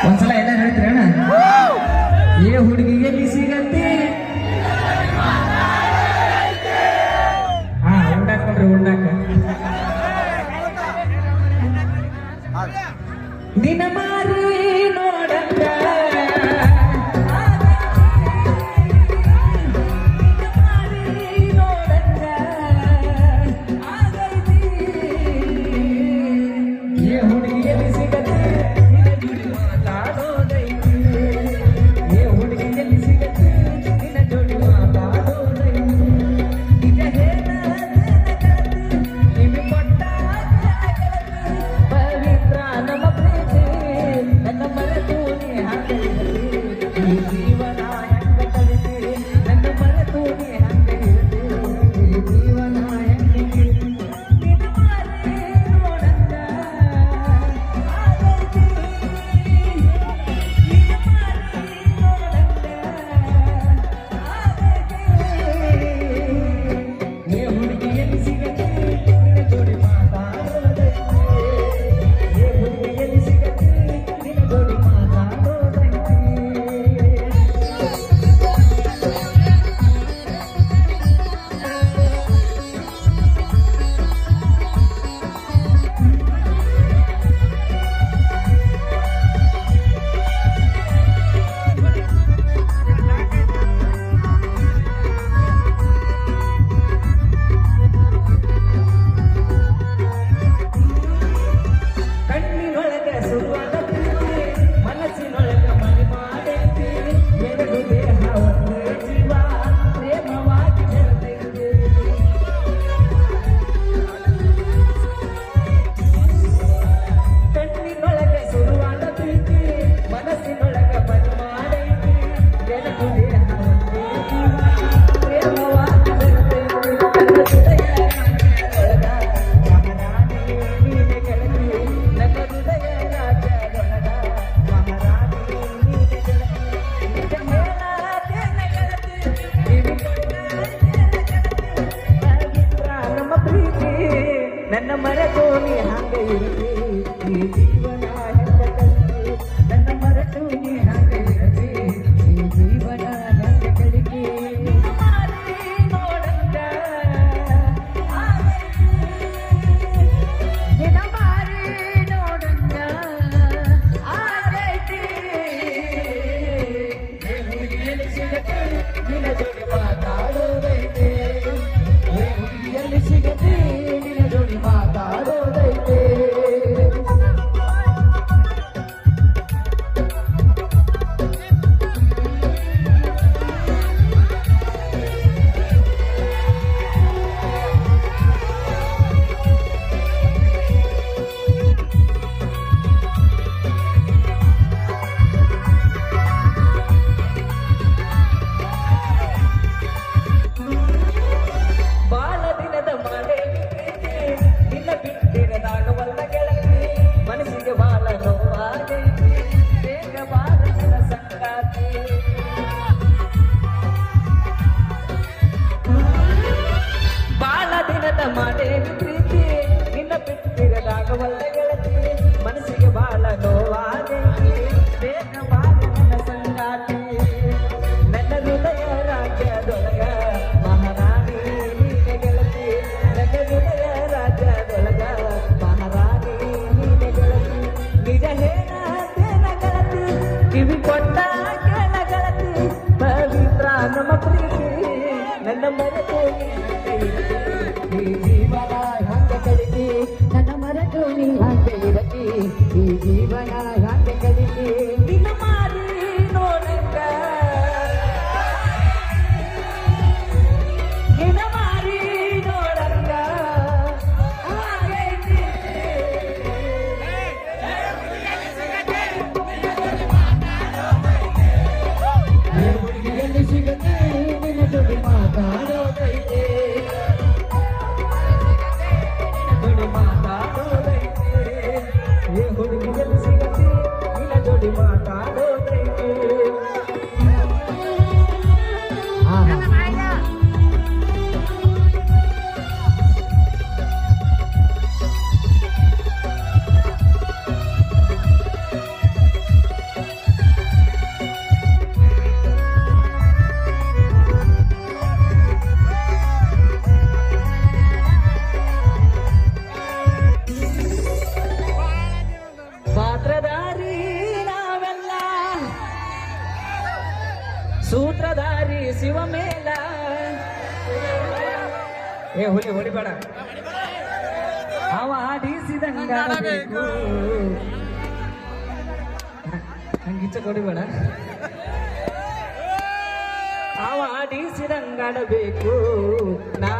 ಒಂದ್ಸಲ ಎಲ್ಲ ಹೇಳ್ತೀರಿ ಅಣ್ಣ ಏ ಹುಡುಗಿ ಎಲ್ಲಿ ಸಿಗತ್ತೆ ಹಾ ಉಂಡಾಕ್ ನೋಡ್ರಿ ಉಂಡಾಕ ನಿನ್ನ ಮಾರಿ ನೋಡಂಗ ನನ್ನ ಮರೆತು ನೀ ಹಾಗೆ ಇರಲಿ ಈ ಜೀವನ ಹೆಂಗ ಕಲಿಕೆ ನನ್ನ ಮರೆತು ನೀ ಹಾಗೆ ಇರಲಿ ಈ ಜೀವನ ಹೆಂಗ ಕಲಿಕೆ ನೋಡಂಗ ನಿನ್ನ ಮಾರಿ ನೋಡಂಗ ಆಗೈತಿ ಹುಡುಗಿಯಲ್ಲಿ ಸಿಗತ್ತೆ ನಿನ್ನ ಜೋಡಿ ಮಾತಾಡೋದೈತೆ ಹುಡುಗಿಯಲ್ಲಿ ಸಿಗತ್ತೆ ಮಾಡೇವಿ ಪ್ರೀತಿ ನಿನ್ನ ಬಿಟ್ಟಿರದಾಗವಲ್ಲ ಗೆಳತಿ ಮನಸ್ಸಿಗೆ ಬಾಳ ನೋವಾಗೈತಿ ಬೇಗ ಬಾಳ ನನ್ನ ಸಂಗಾತಿ ನನ್ನ ಹೃದಯ ರಾಜ್ಯದೊಳಗ ಮಹಾರಾಣಿ ನೀನೆ ಗೆಳತಿ ನನ್ನ ಹೃದಯ ರಾಜ್ಯದೊಳಗ ಮಹಾರಾಣಿ ನೀನೆ ಗೆಳತಿ ನಿಜ ಹೇಳತೇನ ಗೆಳತಿ ಕಿವಿ ಕೊಟ್ಟ ಕೇಳ ಗೆಳತಿ ಪವಿತ್ರ ನಮ್ಮ ಪ್ರೀತಿ ನನ್ನ ಮರೆತು ಈ ಜೀವನ ಹಂಗ ಕಲಿಕೆ ನನ್ನ ಮರೆತು ನೀ ಹಂಗೆ ಇರತಿ ಈ ಜೀವನ ಹಂಗ ಕಲಿಕೆ ನಿನ್ನ ಮಾರಿ ನೋಡಂಗ ನಿನ್ನ ಮಾರಿ ನೋಡಂಗ ಆಗೈತಿ ಹುಡುಗಿಯಲ್ಲಿ ಸಿಗತ್ತೆ ನಿನ್ನ ಜೊತೆ ಮಾತಾಡೋದೈತೆ ಹುಡುಗಿಯಲ್ಲಿ ಸಿಗತ್ತೆ ನಿನ್ನ ಜೋಡಿ ಶಿವ ಮೇಲ ಏ ಹುಲಿ ಹೊಡಿಬೇಡ ಅವ ಆಡಿಸಿದಂಗಾಡಬೇಕು ಹಂಗಿಚ್ಚ ಕೊಡಿಬೇಡ ಅವ ಆಡಿಸಿದಂಗಾಡಬೇಕು ನಾ